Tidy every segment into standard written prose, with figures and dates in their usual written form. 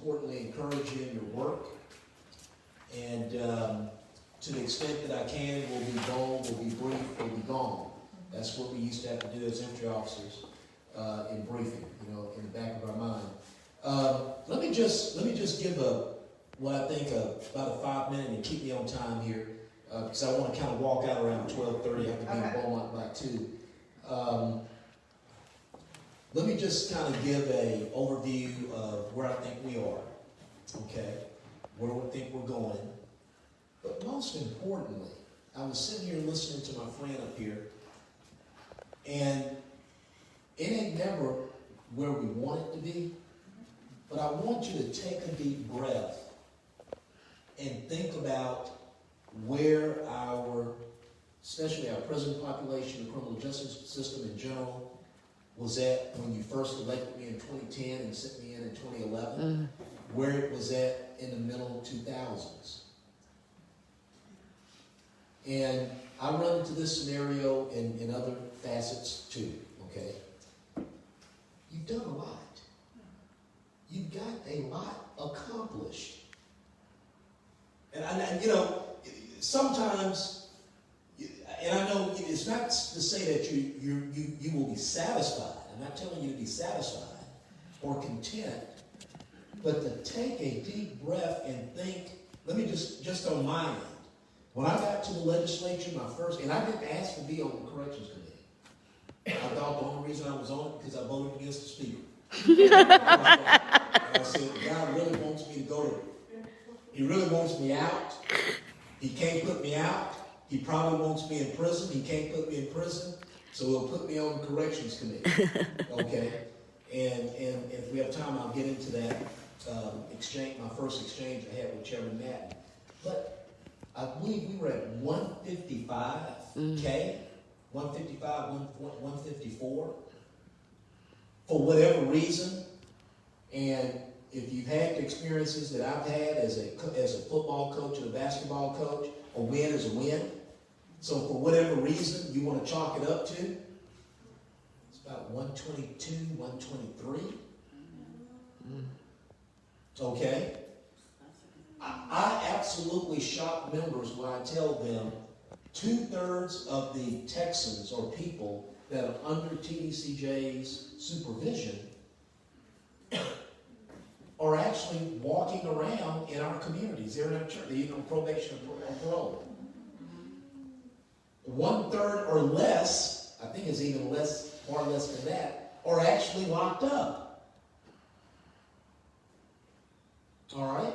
importantly, encourage you in your work. And to the extent that I can, we'll be bold, we'll be brief, we'll be gone. That's what we used to have to do as infantry officers in briefing, you know, in the back of our mind. Let me just give what I think about a 5-minute, and keep me on time here, because I want to kind of walk out around 12:30. I have to be in Beaumont by 2. Let me just kind of give an overview of where I think we are, okay, where we think we're going. But most importantly, I was sitting here listening to my friend up here, and it ain't never where we want it to be, but I want you to take a deep breath and think about where especially our prison population, the criminal justice system in general, was at when you first elected me in 2010 and sent me in 2011, where it was at in the middle 2000s. And I run into this scenario in other facets too, okay? You've done a lot. You've got a lot accomplished. And you know, sometimes, and I know it's not to say that you will be satisfied. I'm not telling you to be satisfied or content, but to take a deep breath and think. Let me just on my end. When I got to the legislature, and I didn't ask to be on the corrections committee. I thought the only reason I was on it because I voted against the speaker. And I said, God really wants me to go to. He really wants me out. He can't put me out. He probably wants me in prison. He can't put me in prison, so he'll put me on the corrections committee. Okay? And if we have time, I'll get into that exchange, my first exchange I had with Chairman Madden. But I believe we were at 155K, 155, 154, for whatever reason. And if you've had the experiences that I've had as a football coach and a basketball coach, a win is a win. So for whatever reason you want to chalk it up to, it's about 122, 123. Okay? I absolutely shock members when I tell them 2/3 of the Texans or people that are under TDCJ's supervision are actually walking around in our communities. They're in our church. They're either on probation or parole. 1/3 or less, I think it's even less, far less than that, are actually locked up. All right?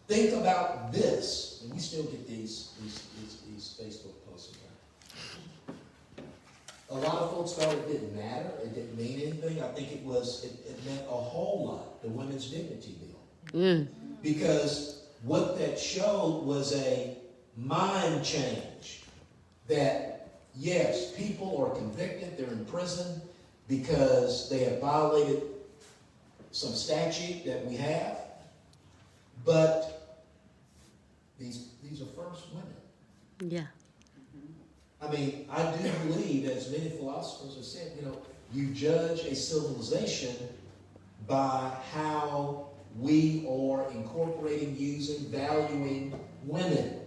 Think about this, and we still get these Facebook posts. A lot of folks thought it didn't matter, it didn't mean anything. I think it meant a whole lot, the Women's Dignity Bill. Because what that showed was a mind change. That, yes, people are convicted, they're in prison because they have violated some statute that we have, but these are first women. Yeah. I mean, I do believe, as many philosophers have said, you know, you judge a civilization by how we are incorporating, using, valuing women.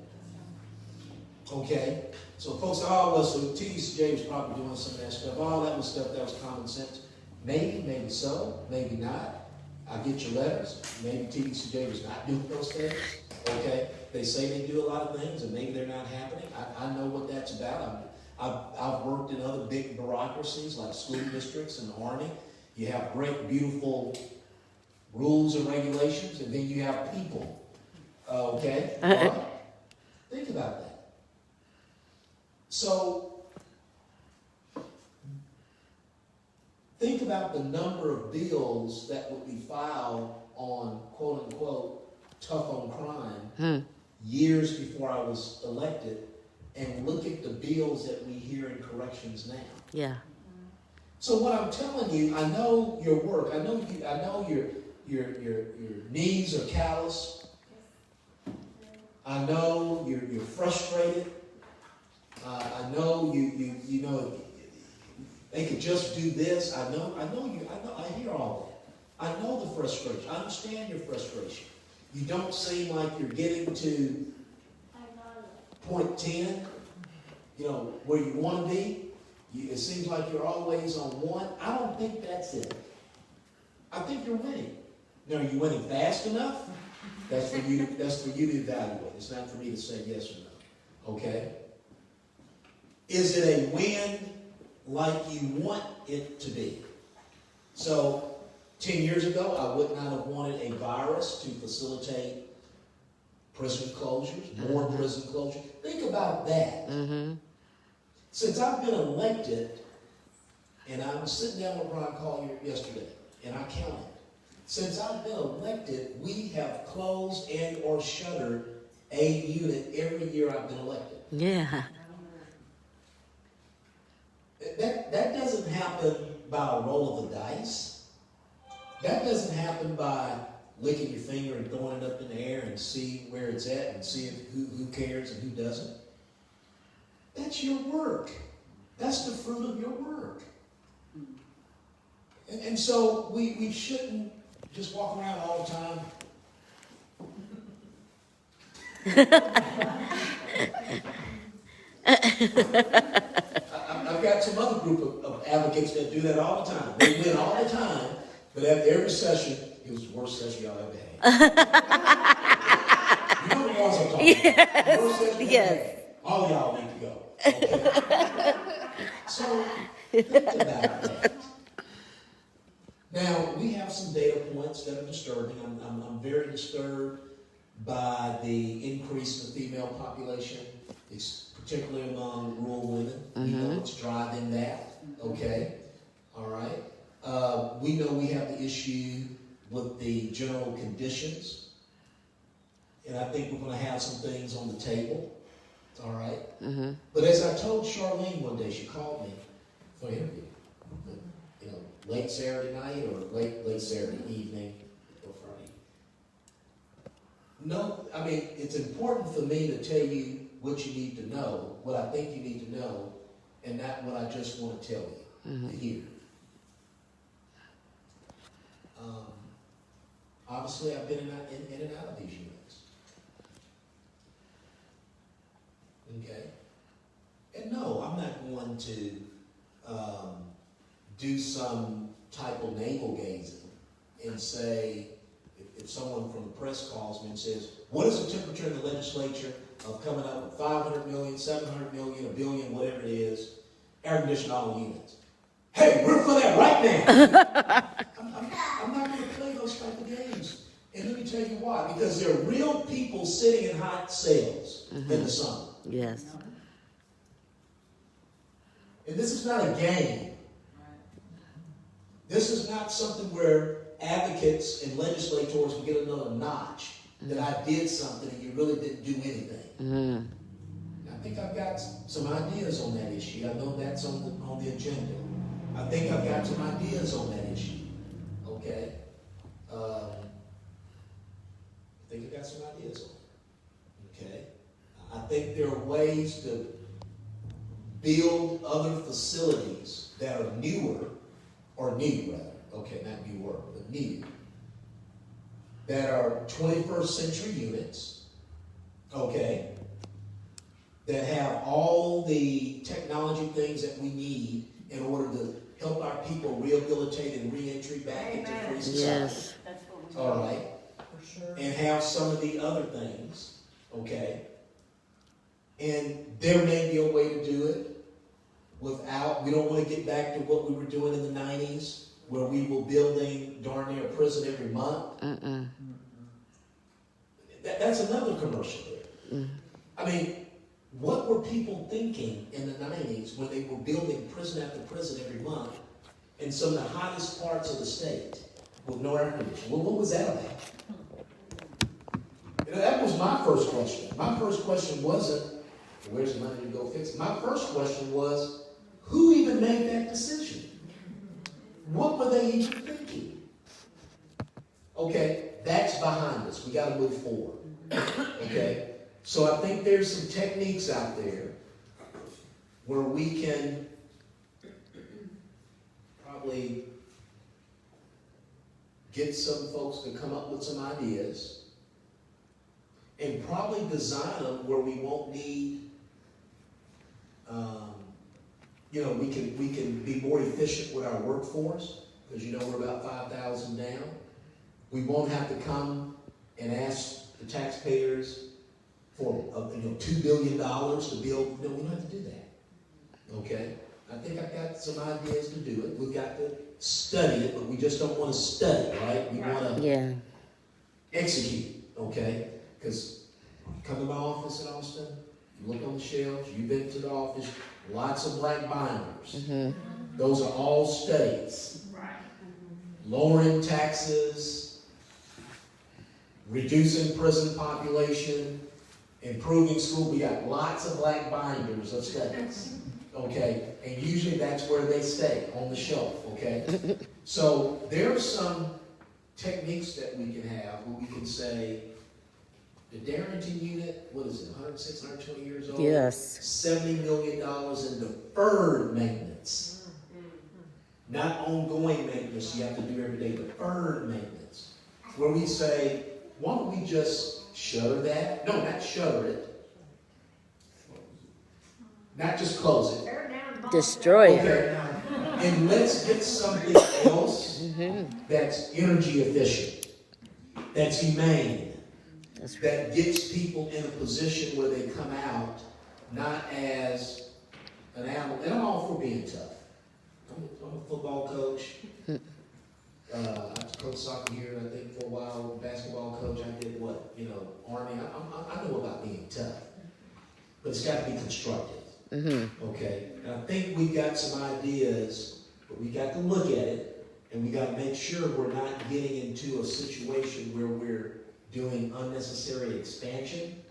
Okay? So folks, so TDCJ was probably doing some of that stuff. All that was stuff that was common sense. Maybe so, maybe not. I get your letters. Maybe TDCJ was not doing those things. Okay? They say they do a lot of things, and maybe they're not happening. I know what that's about. I've worked in other big bureaucracies like school districts and the Army. You have great, beautiful rules and regulations, and then you have people. Okay? Think about that. So, think about the number of bills that would be filed on, quote unquote, tough on crime years before I was elected, and look at the bills that we hear in corrections now. Yeah. So what I'm telling you, I know your work. I know your knees are calloused. I know you're frustrated. I know you know they could just do this. I hear all I know the frustration. I understand your frustration. You don't seem like you're getting to point 10, where you want to be. It seems like you're always on one. I don't think that's it. I think you're winning. Now, are you winning fast enough? That's for you to evaluate. It's not for me to say yes or no. Okay? Is it a win like you want it to be? So, 10 years ago, I would not have wanted a virus to facilitate prison closures, more prison closures. Think about that. Since I've been elected, and I was sitting down with Ron Collier yesterday, and I counted. Since I've been elected, we have closed and or shuttered a unit every year I've been elected. Yeah. That doesn't happen by a roll of the dice. That doesn't happen by licking your finger and throwing it up in the air and see where it's at and see who cares and who doesn't. That's your work. That's the fruit of your work. And so we shouldn't just walk around all the time. I've got some other group of advocates that do that all the time. They win all the time, but at every session, it was the worst session y'all ever had. You know the ones I'm talking about. The worst session you ever had. All y'all need to go. Okay? So, think about that. Now, we have some data points that are disturbing. I'm very disturbed by the increase in the female population, particularly among rural women. We know what's driving that. Okay? All right? We know we have the issue with the general conditions. And I think we're going to have some things on the table. All right? But as I told Charlene one day, she called me for an interview. Late Saturday night or late Saturday evening or Friday. No, I mean, it's important for me to tell you what you need to know, what I think you need to know, and not what I just want to tell you to hear. Obviously, I've been in and out of these units. Okay? And no, I'm not going to do some type of navel gazing and say, if someone from the press calls me and says, what is the temperature in the legislature of coming up with 500 million, 700 million, a billion, whatever it is, air-conditioned all units? Hey, we're for that right now. I'm not going to play those type of games. And let me tell you why. Because there are real people sitting in hot cells in the summer. Yes. And this is not a game. This is not something where advocates and legislators can get another notch that I did something and you really didn't do anything. I think I've got some ideas on that issue. I know that's on the agenda. I think I've got some ideas on that issue. Okay? I think I've got some ideas on it. Okay? I think there are ways to build other facilities that are newer, or new rather, okay, not newer, but new, that are 21st century units, okay, that have all the technology things that we need in order to help our people rehabilitate and re-entry back into free society. Yes. All right. For sure. And have some of the other things, okay. And there may be a way to do it without, we don't want to get back to what we were doing in the 90s, where we were building darn near a prison every month. That's another commercial there. I mean, what were people thinking in the 90s when they were building prison after prison every month in some of the hottest parts of the state with no air conditioning? Well, what was that about? That was my first question. My first question wasn't, where's the money to go fix it? My first question was, who even made that decision? What were they even thinking? Okay, that's behind us. We got to move forward. Okay? So I think there's some techniques out there where we can probably get some folks to come up with some ideas, and probably design them where we won't need, we can be more efficient with our workforce, because we're about 5,000 down. We won't have to come and ask the taxpayers for $2 billion to build. No, we don't have to do that. Okay? I think I've got some ideas to do it. We've got to study it, but we just don't want to study, right? We want to execute, okay? Because you come to my office in Austin, you look on the shelves, you've been to the office, lots of black binders. Mm-hmm. Those are all studies. Right. Lowering taxes, reducing prison population, improving school. We got lots of black binders of studies. Okay, and usually that's where they stay, on the shelf, okay? So there are some techniques that we can have where we can say, the Darrington unit, what is it, 106, 120 years old? Yes. $70 million in deferred maintenance. Not ongoing maintenance you have to do every day, deferred maintenance. Where we say, why don't we just shutter that? No, not shutter it. Not just close it. Destroy it. Okay. And let's get something else that's energy efficient, that's humane, that gets people in a position where they come out not as an animal. And I'm all for being tough. I'm a football coach. I coached soccer here, and I think for a while, basketball coach. I did Army. I know about being tough, but it's got to be constructive. Mm-hmm. Okay, and I think we got some ideas, but we got to look at it, and we got to make sure we're not getting into a situation where we're doing unnecessary expansion.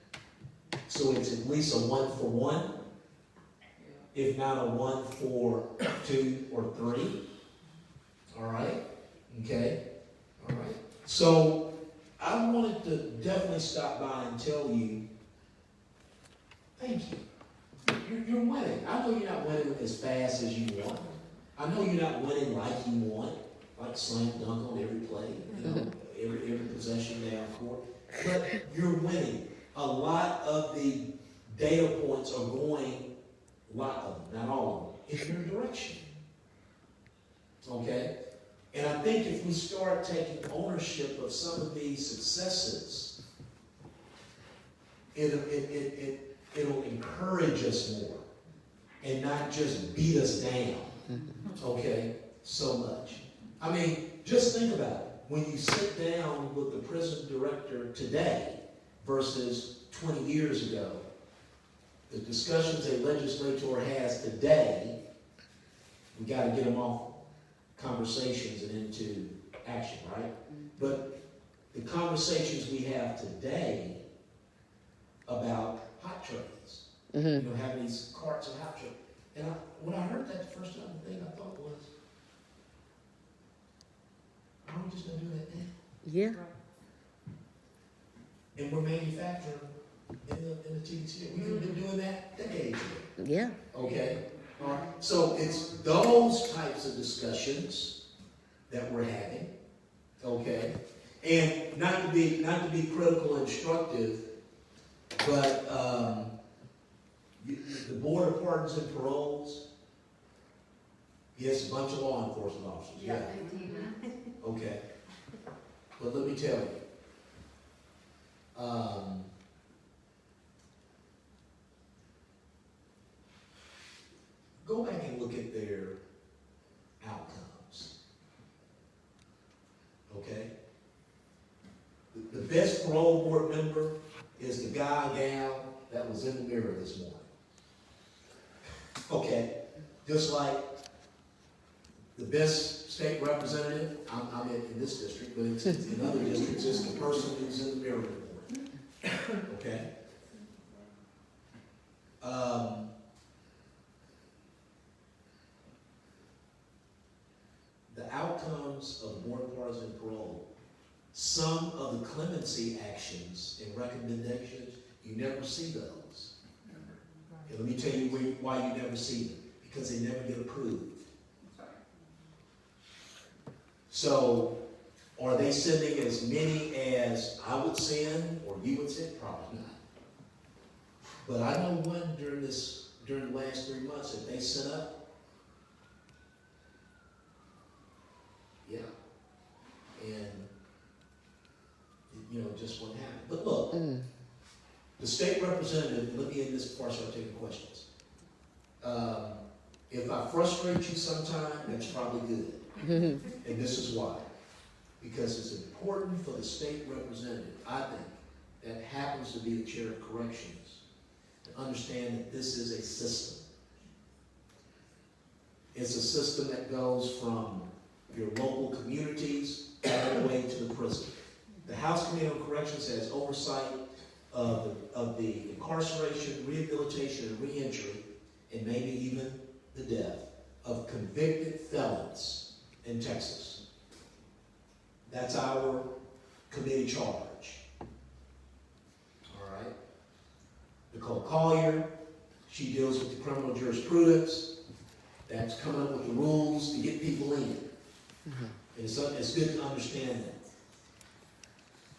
So it's at least a 1-for-1, if not a 1-for-2 or 3. All right, okay, all right. So I wanted to definitely stop by and tell you, thank you. You're winning. I know you're not winning as fast as you want. I know you're not winning like you want, like slam dunk on every play, every possession down court. But you're winning. A lot of the data points are going, a lot of them, not all of them, in your direction. Okay? And I think if we start taking ownership of some of these successes, it'll encourage us more and not just beat us down, okay, so much. I mean, just think about it. When you sit down with the prison director today versus 20 years ago, the discussions a legislator has today, we got to get them off conversations and into action, right? But the conversations we have today about hot trays, having these carts of hot trays. And when I heard that the first time, the thing I thought was, are we just going to do that now? Yeah. And we're manufacturing in the TTC. We've been doing that decades ago. Yeah. Okay? All right. So it's those types of discussions that we're having. Okay? And not to be critical and instructive, but the Board of Pardons and Paroles, yes, a bunch of law enforcement officers. Yeah. Okay. But let me tell you, go back and look at their outcomes. Okay? The best parole board member is the guy, gal that was in the mirror this morning. Okay? Just like the best state representative, I'm in this district, but it's in other districts, it's the person who's in the mirror report. Okay? The outcomes of the Board of Pardons and Parole, some of the clemency actions and recommendations, you never see those. And let me tell you why you never see them. Because they never get approved. So, Are they sending as many as I would send or you would send? Probably not. But I know one during the last 3 months that they sent up. Yeah. And, just what happened. But look, the state representative, let me end this before I start taking questions. If I frustrate you sometime, that's probably good. And this is why. Because it's important for the state representative, I think, that happens to be the chair of corrections, to understand that this is a system. It's a system that goes from your local communities all the way to the prison. The House Committee on Corrections has oversight of the incarceration, rehabilitation, and reentry, and maybe even the death of convicted felons in Texas. That's our committee charge. All right? Nicole Collier, she deals with the criminal jurisprudence. That's coming up with the rules to get people in. And it's good to understand that.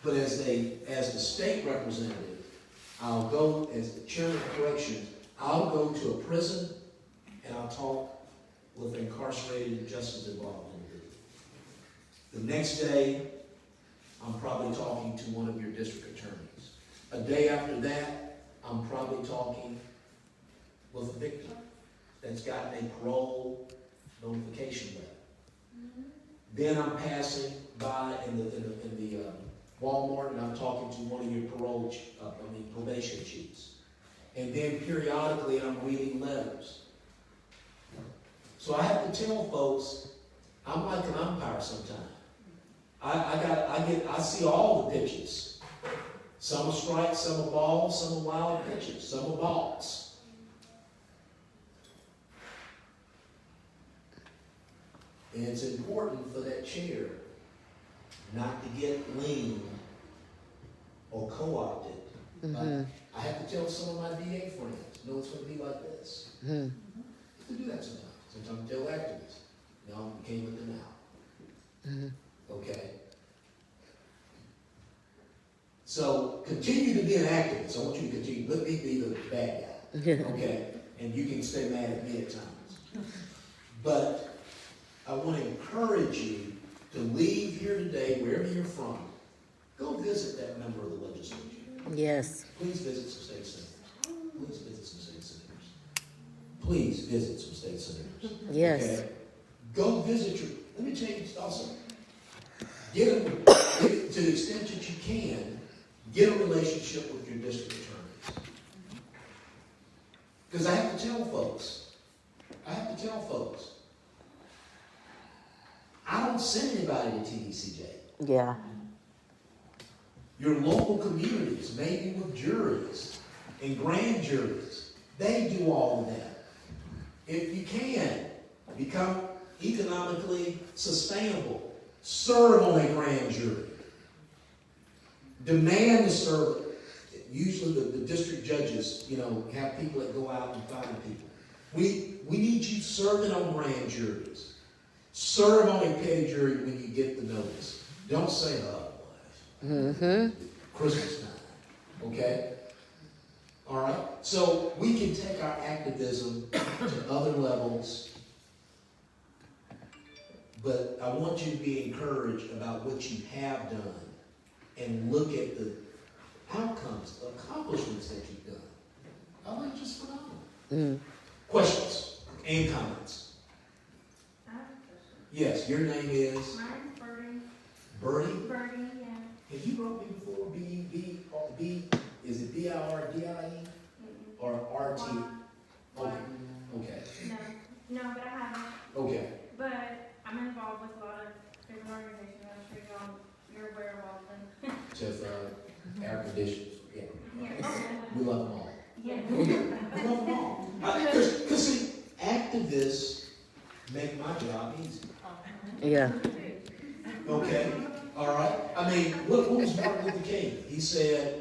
But as the state representative, I'll go, as the chairman of corrections, I'll go to a prison and I'll talk with incarcerated justice involved individuals. The next day, I'm probably talking to one of your district attorneys. A day after that, I'm probably talking with a victim that's gotten a parole notification letter. Then I'm passing by in the Walmart and I'm talking to one of your probation chiefs. And then periodically I'm reading letters. So I have to tell folks, I'm like an umpire sometimes. I see all the pitches. Some are strikes, some are balls, some are wild pitches, some are balls. And it's important for that chair not to get lean or co-opted. I have to tell some of my DA friends, no, it's going to be like this. I have to do that sometimes. Sometimes I tell activists, no, we came with them now. Okay? So continue to be an activist. I want you to continue. Let me be the bad guy. Okay? And you can stay mad at me at times. But I want to encourage you to leave here today, wherever you're from, go visit that member of the legislature. Yes. Please visit some state senators. Please visit some state senators. Please visit some state senators. Yes. Okay? Go visit your, let me tell you also, get them, to the extent that you can, get a relationship with your district attorneys. Because I have to tell folks, I don't send anybody to TDCJ. Yeah. Your local communities, maybe with juries and grand juries, they do all of that. If you can, become economically sustainable, serve on a grand jury. Demand to serve. Usually the district judges, have people that go out and find people. We need you serving on grand juries. Serve on a petty jury when you get the notice. Don't say, Christmas time. Okay? All right? So we can take our activism to other levels, but I want you to be encouraged about what you have done and look at the outcomes, the accomplishments that you've done. I think just phenomenal. Questions and comments? I have a question. Yes, your name is? Mine's Birdie. Birdie? Birdie, yeah. Have you wrote me before? B, is it B-I-R-D-I-E? Or R-T? What? Okay. No, but I haven't. Okay. But I'm involved with a lot of different organizations. I'm sure you're aware of all of them. Just air conditioners. Yeah. Yeah. We love them all. Yeah. We love them all. Because see, activists make my job easy. Yeah. Okay? All right? I mean, what was Martin Luther King? He said,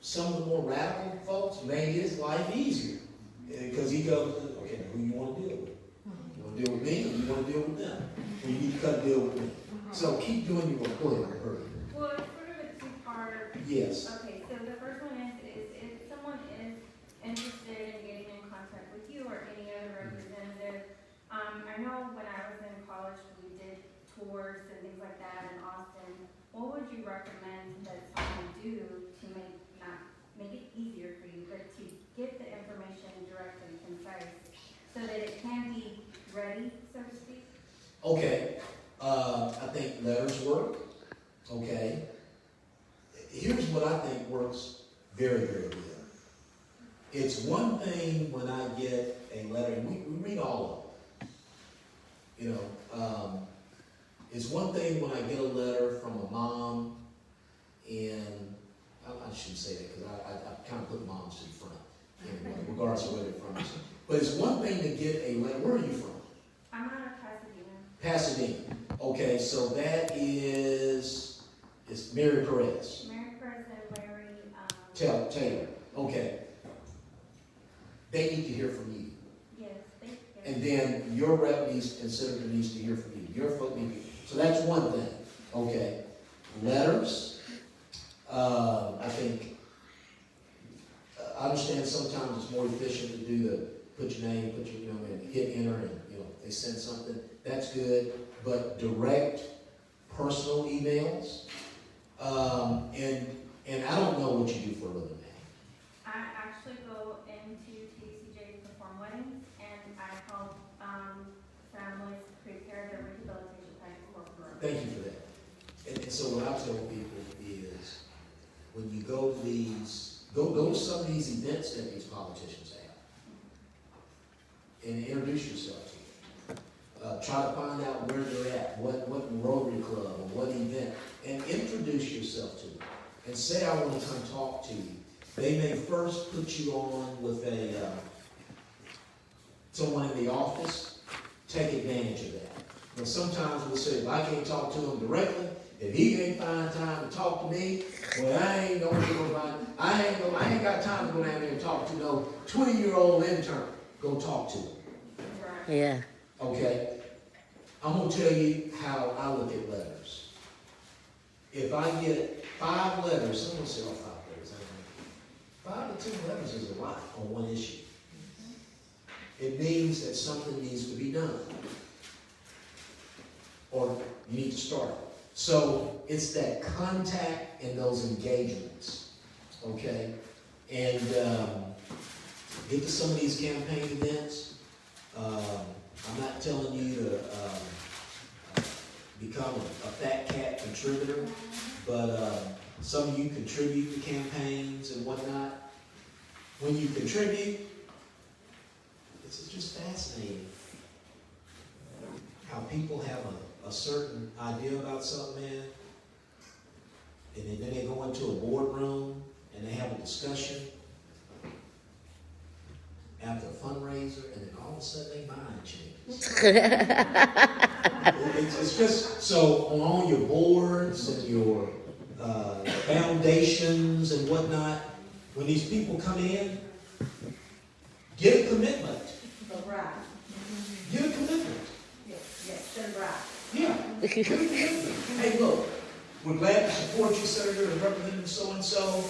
some of the more radical folks made his life easier. Because he goes, okay, who you want to deal with? You want to deal with me or you want to deal with them? Well, you need to cut a deal with me. So keep doing your work. Go ahead, hurry. Well, it's sort of a two-part. Yes. Okay, so the first one is if someone is interested in getting in contact with you or any other representative, I know when I was in college, we did tours and things like that in Austin. What would you recommend that someone do to make it easier for you, but to get the information direct and concise so that it can be ready, so to speak? Okay. I think letters work. Okay. Here's what I think works very, very good. It's one thing when I get a letter, and we read all of them. You know, it's one thing when I get a letter from a mom, and I shouldn't say that because I kind of put moms to the front, anyway, regardless of where they're from. But it's one thing to get a letter. Where are you from? I'm out of Pasadena. Pasadena. Okay, so that is, it's Mary Perez. Mary Perez and Larry, Taylor. Okay. They need to hear from you. yes, thank you. And then your rep needs and senator needs to hear from you. Your folk needs to hear. So that's one thing. Okay. Letters. I think, I understand sometimes it's more efficient to do the, put your name, and hit enter, and, they send something. That's good. But direct personal emails, and I don't know what you do for a living. I actually go into TCJ to perform weddings, and I help families prepare their rehabilitation plans for growth. Thank you for that. And so what I tell people is, when you go to these, go to some of these events that these politicians have, and introduce yourself to them. Try to find out where they're at, what Rotary Club, or what event, and introduce yourself to them. And say, I want to come talk to you. They may first put you on with someone in the office. Take advantage of that. But sometimes we'll say, if I can't talk to him directly, if he can't find time to talk to me, well, I ain't got time to go down there and talk to no 20-year-old intern. Go talk to him. Right. Yeah. Okay? I'm going to tell you how I look at letters. If I get 5 letters, someone say, 5 letters. 5 to 10 letters is a lot on one issue. It means that something needs to be done. Or you need to start. So it's that contact and those engagements. Okay? And get to some of these campaign events. I'm not telling you to become a fat cat contributor, but some of you contribute to campaigns and whatnot. When you contribute, it's just fascinating how people have a certain idea about something, man, and then they go into a boardroom and they have a discussion after a fundraiser, and then all of a sudden their mind changes. It's just, so on all your boards and your foundations and whatnot, when these people come in, get a commitment. Right. Get a commitment. Yes, that's right. Yeah. Get a commitment. Hey, look, we're glad to support you, Senator, and Representative so-and-so.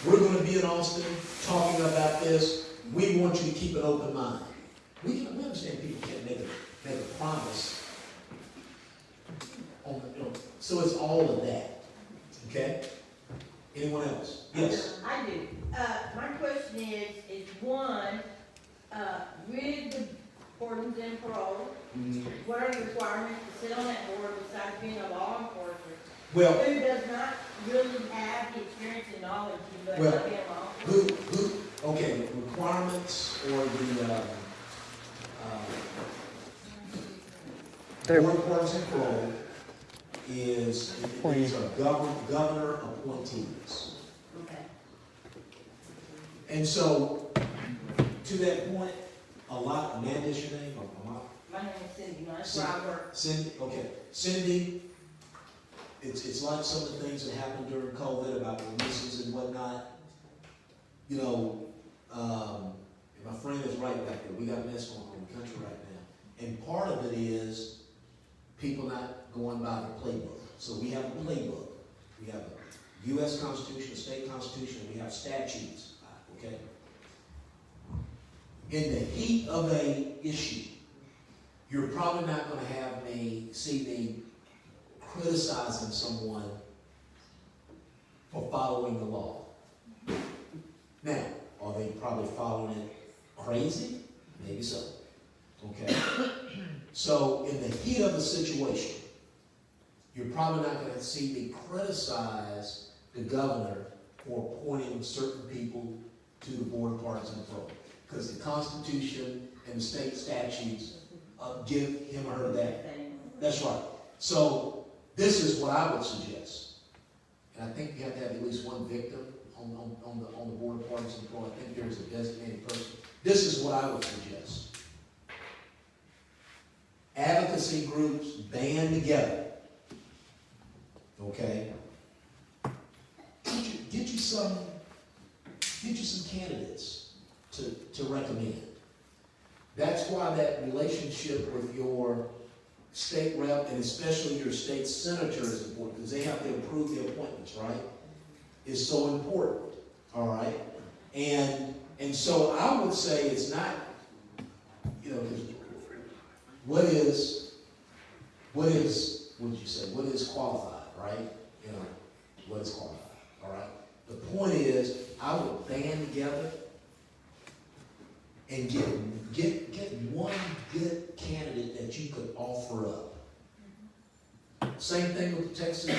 We're going to be in Austin talking about this. We want you to keep an open mind. We understand people can't make a promise. So it's all of that. Okay? Anyone else? Yes. I do. My question is one, with the pardons and parole, what are the requirements to sit on that board besides being a law enforcer? Well, Who does not really have the experience and knowledge of being a law enforcer? okay, requirements or the board pardons and parole is these are governor appointees. Okay. And so, to that point, Amanda's your name? My name is Cindy, that's where I work. Cindy, okay. Cindy, it's like some of the things that happened during COVID about releases and whatnot. My friend is right back there. We got a mess going on in the country right now. And part of it is people not going by the playbook. So we have a playbook. We have a U.S. Constitution, a state constitution, we have statutes, okay? In the heat of a issue, you're probably not going to see me criticizing someone for following the law. Now, are they probably following it crazy? Maybe so. Okay? So, in the heat of the situation, you're probably not going to see me criticize the governor for appointing certain people to the Board of Pardons and Parole. Because the Constitution and the state statutes give him or her that. That's right. So, this is what I would suggest. And I think you have to have at least one victim on the Board of Pardons and Parole. I think there's a designated person. This is what I would suggest. Advocacy groups band together. Okay? Get you some candidates to recommend. That's why that relationship with your state rep and especially your state senator is important, because they have to approve the appointments, right? Is so important. All right? And so I would say it's not, what is qualified, right? What is qualified, all right? The point is, I would band together and get one good candidate that you could offer up. Same thing with the Texas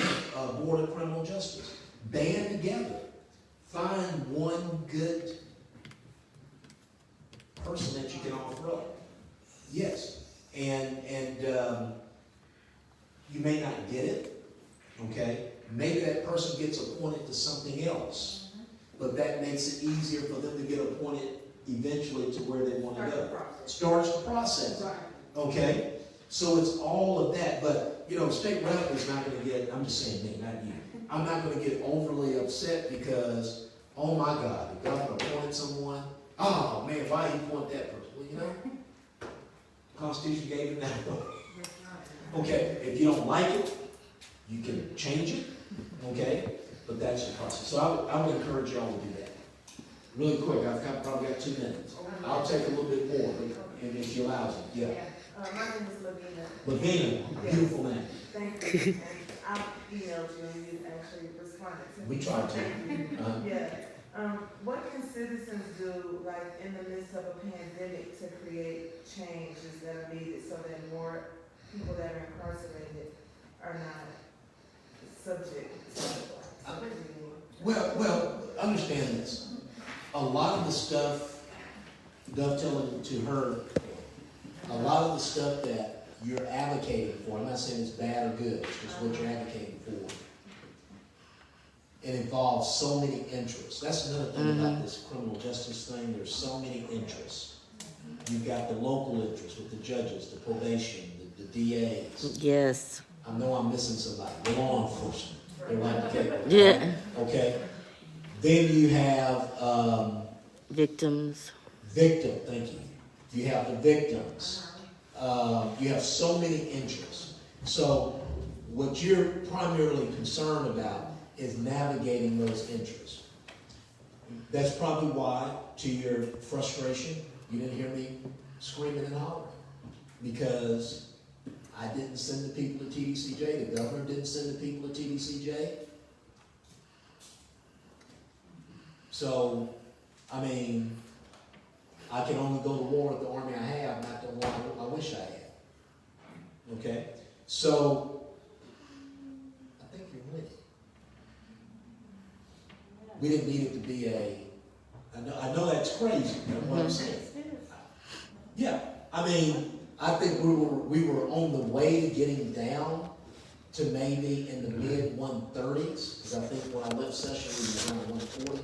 Board of Criminal Justice. Band together. Find one good person that you can offer up. Yes. And you may not get it, okay? Maybe that person gets appointed to something else, but that makes it easier for them to get appointed eventually to where they want to go. Starts the process. Right. Okay? So it's all of that, but, state rep is not going to get, I'm just saying me, not you. I'm not going to get overly upset because, oh my God, the governor appointed someone. Oh man, why he appoint that person? Well, Constitution gave him that one. Okay, if you don't like it, you can change it, okay? But that's the process. So I would encourage y'all to do that. Really quick, probably got 2 minutes. I'll take a little bit more, and if she allows it, yeah. My name is Lavina. Lavina, beautiful name. Thank you. And I emailed you and you actually responded to me. We tried to. Yeah. What can citizens do, like in the midst of a pandemic, to create changes that are needed so that more people that are incarcerated are not subject to Well, understand this. A lot of the stuff, dovetailing to her, a lot of the stuff that you're advocating for, I'm not saying it's bad or good, it's just what you're advocating for. It involves so many interests. That's another thing about this criminal justice thing. There's so many interests. You've got the local interests with the judges, the probation, the DAs. Yes. I know I'm missing somebody. The law enforcement. They're like, okay. Yeah. Okay. Then you have Victims. thank you. You have the victims. You have so many interests. So what you're primarily concerned about is navigating those interests. That's probably why, to your frustration, you didn't hear me screaming and hollering. Because I didn't send the people to TDCJ, the governor didn't send the people to TDCJ. So, I mean, I can only go to war with the army I have, not the one I wish I had. Okay? So, I think you're winning. We didn't need it to be I know that's crazy, that's what I'm saying. Yeah, I mean, I think we were on the way to getting down to maybe in the mid 130s, because I think when I left session we were around 140.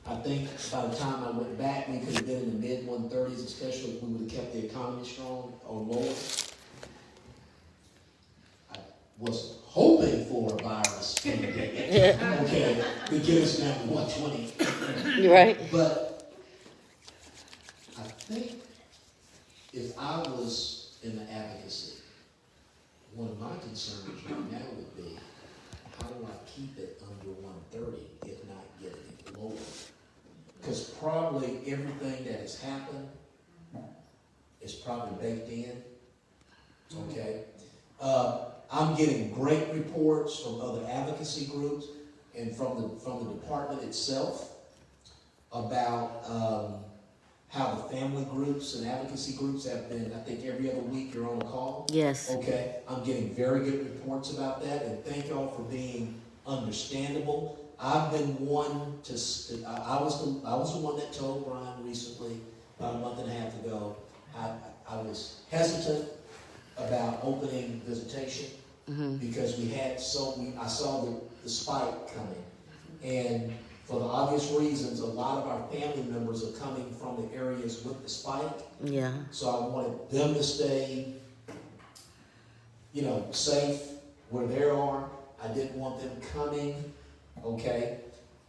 I think by the time I went back, we could have been in the mid 130s, especially if we would have kept the economy strong or lower. I was hoping for a virus okay, to get us down to 120. Right. But I think if I was in the advocacy, because probably everything that has happened is probably baked in, okay? I'm getting great reports from other advocacy groups and from the department itself about how the family groups and advocacy groups have been, I think every other week you're on a call. Yes. Okay, I'm getting very good reports about that, and thank y'all for being understandable. I've been one to, I was the one that told Brian recently, about a month and a half ago, I was hesitant about opening visitation because I saw the spike coming. And for the obvious reasons, a lot of our family members are coming from the areas with the spike. Yeah. So I wanted them to stay, safe where they are. I didn't want them coming, okay?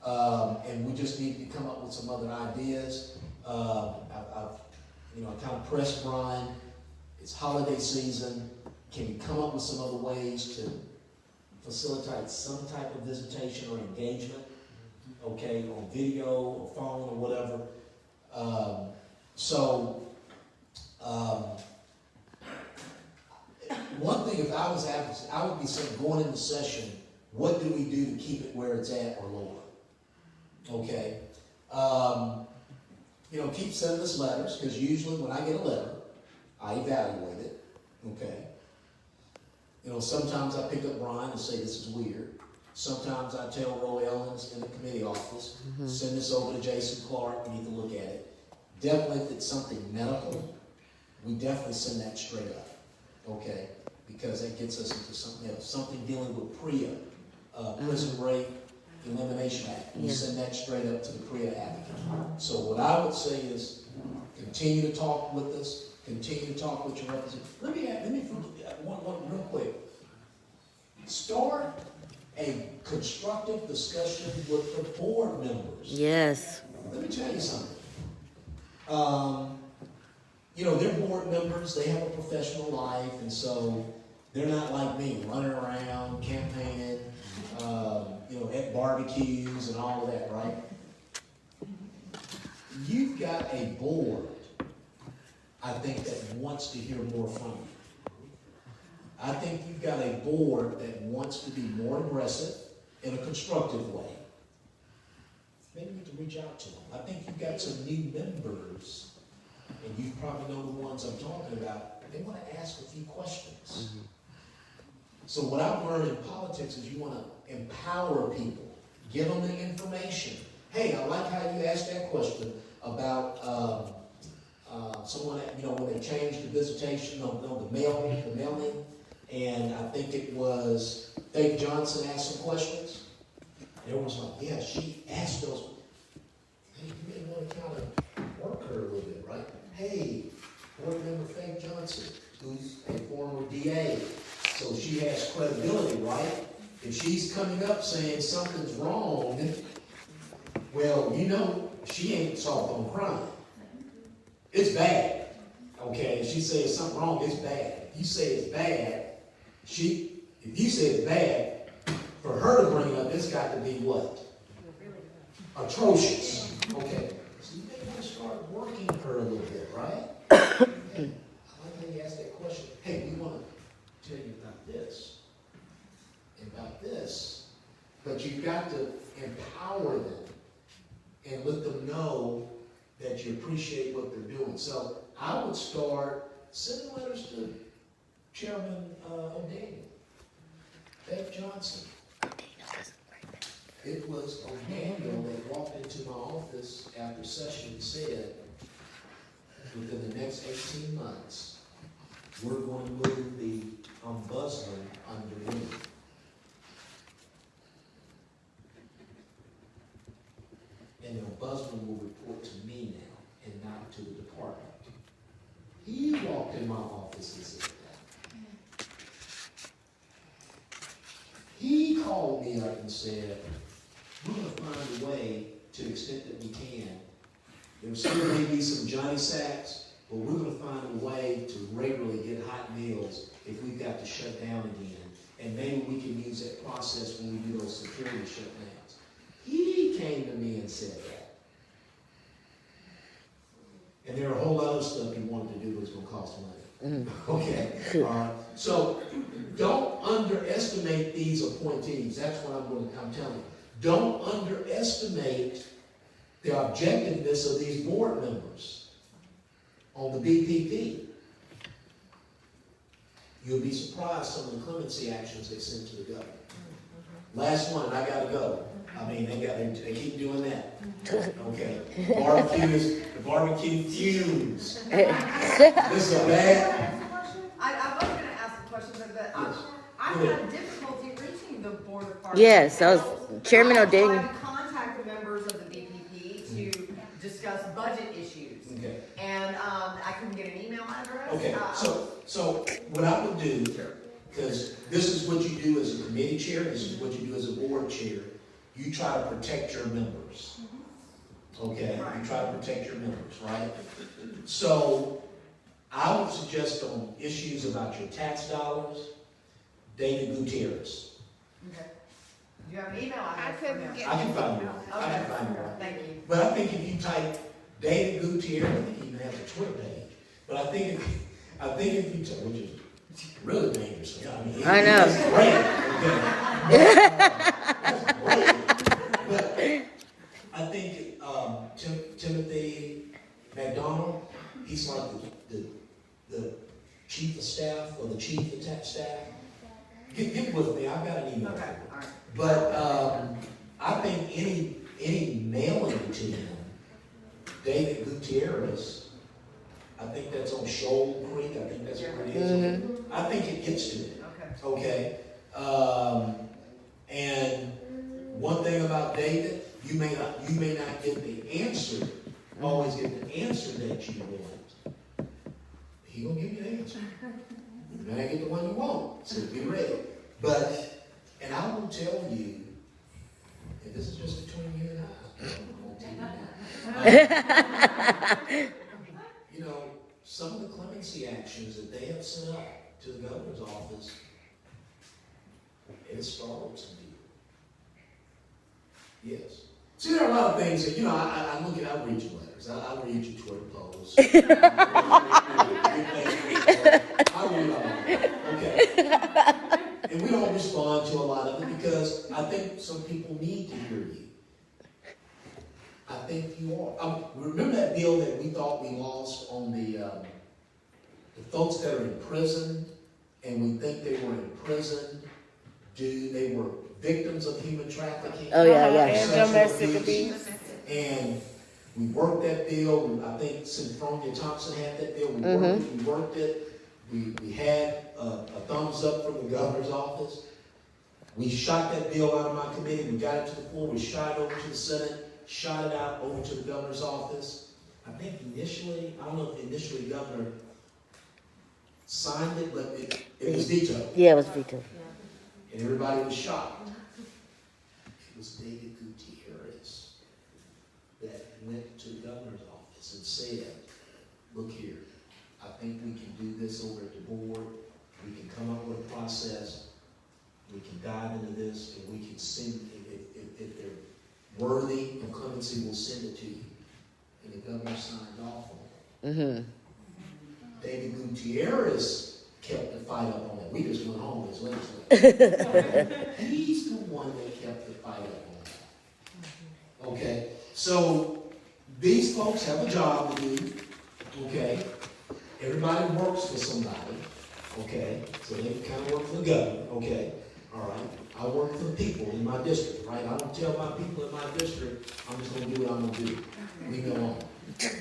And we just need to come up with some other ideas. I kind of pressed Brian. It's holiday season. Can we come up with some other ways to facilitate some type of visitation or engagement? Okay, on video or phone or whatever. One thing, if I was advocacy, I would be saying, going into session, what do we do to keep it where it's at or lower? Okay. Keep sending us letters, because usually when I get a letter, I evaluate it. Okay. Sometimes I pick up Brian and say, this is weird. Sometimes I tell Roy Ellens in the committee office, send this over to Jason Clark, we need to look at it. Definitely if it's something medical, we definitely send that straight up, okay? Because that gets us into something else, something dealing with PREA, Prison Rape Elimination Act. We send that straight up to the PREA advocate. So what I would say is, continue to talk with us, continue to talk with your representatives. Let me one real quick. Start a constructive discussion with the board members. Yes. Let me tell you something. They're board members, they have a professional life, and so they're not like me, running around, campaigning, at barbecues and all of that, right? You've got a board, I think, that wants to hear more from you. I think you've got a board that wants to be more aggressive in a constructive way. Maybe you can reach out to them. I think you've got some new members, and you probably know the ones I'm talking about. They want to ask a few questions. So what I've learned in politics is you want to empower people, give them the information. Hey, I like how you asked that question about someone that, when they changed the visitation, the mailing. And I think it was Dave Johnson asked some questions. Everyone's like, yeah, she asked those. Hey, you may want to kind of work her a little bit, right? Hey, board member Faith Johnson, who's a former DA, so she has credibility, right? If she's coming up saying something's wrong, well, she ain't soft on crime. It's bad, okay? If she says something wrong, it's bad. If you say it's bad, if you say it's bad, for her to bring it up, it's got to be what? Atrocious. Okay. So you may want to start working her a little bit, right? Hey, I like how you asked that question. Hey, we want to tell you about this and about this. But you've got to empower them and let them know that you appreciate what they're doing. So I would start sending letters to Chairman O'Daniel, Dave Johnson. It was O'Daniel that walked into my office after session and said, within the next 18 months, we're going to move the ombudsman under me. And the ombudsman will report to me now and not to the department. He walked in my office and said that. He called me up and said, we're going to find a way, to the extent that we can. There still may be some Johnny Sacks, but we're going to find a way to regularly get hot meals if we've got to shut down again. And maybe we can use that process when we do those security shutdowns. He came to me and said that. And there are a whole lot of stuff you wanted to do that's gonna cost money. Okay, Good. all right. So don't underestimate these appointees. That's what I'm telling you. Don't underestimate the objectiveness of these board members on the BPP. You'll be surprised some of the clemency actions they send to the governor. Last one, and I gotta go. I mean, they keep doing that. Okay. The barbecue fumes. This is a bad. I was gonna ask a question, but Yes. I've Go ahead. had difficulty reaching the board of parties. Yes, I was, Chairman I O'Daniel. tried to contact the members of the BPP to discuss budget issues, Okay. and I couldn't get an email address. Okay, so what I would do, because this is what you do as a committee chair, this is what you do as a board chair, you try to protect your members. Okay, you try to protect your members, right? So I would suggest on issues about your tax dollars, David Gutierrez. Okay. Do you have an email address? I couldn't for him? get- I can find one. I Okay, can find one. thank you. But I think if you type David Gutierrez, I think he even has a Twitter page. But I think if you type, which is really dangerous. I mean, I know. It's great. But I think Timothy McDonald, he's like the chief of staff or the chief of tech staff. Get with me. I've got an email. Okay, for him. all right. But I think any mailing to him, David Gutierrez, I think that's on Shoal Creek. I think that's where it is. I think it gets to it. Okay. Okay. And one thing about David, you may not get the answer, always get the answer that you want. He gonna give you the answer. You may not get the one you want, so be ready. But, and I will tell you, and this is just between you and I, you know, some of the clemency actions that they have sent up to the governor's office, it has startled some people. Yes. See, there are a lot of things that, you know, I look at, I read your letters, I read your Twitter posts. I read all of it, okay. And we don't respond to a lot of it because I think some people need to hear you. I think you are. Remember that bill that we thought we lost on the folks that are in prison, and we think they were in prison they were victims of human trafficking. Oh, yeah, yeah. And domestic abuse. And we worked that bill. I think Synfronia Thompson had that bill. We worked it. We had a thumbs up from the governor's office. We shot that bill out of my committee. We got it to the floor. We shot it over to the Senate. Shot it out over to the governor's office. I think initially, I don't know if initially the governor signed it, but it was vetoed. Yeah, it was vetoed. And everybody was shocked. It was David Gutierrez that went to the governor's office and said, look here, I think we can do this over at the board. We can come up with a process. We can dive into this, and we can send, if they're worthy of clemency, we'll send it to you. And the governor signed off on it. David Gutierrez kept the fight up on that. We just went home as legislators. He's the one that kept the fight up on that. Okay? So, these folks have a job to do. Okay? Everybody works for somebody. Okay? So they kind of work for the government. Okay? All right? I work for the people in my district, right? I don't tell my people in my district, I'm just going to do what I'm going to do. Leave me alone.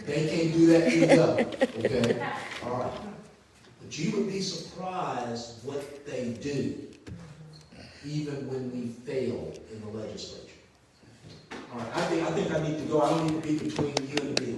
They can't do that to the government. Okay? All right. But you would be surprised what they do, even when we fail in the legislature. All right, I think I need to go. I don't need to be between you and me.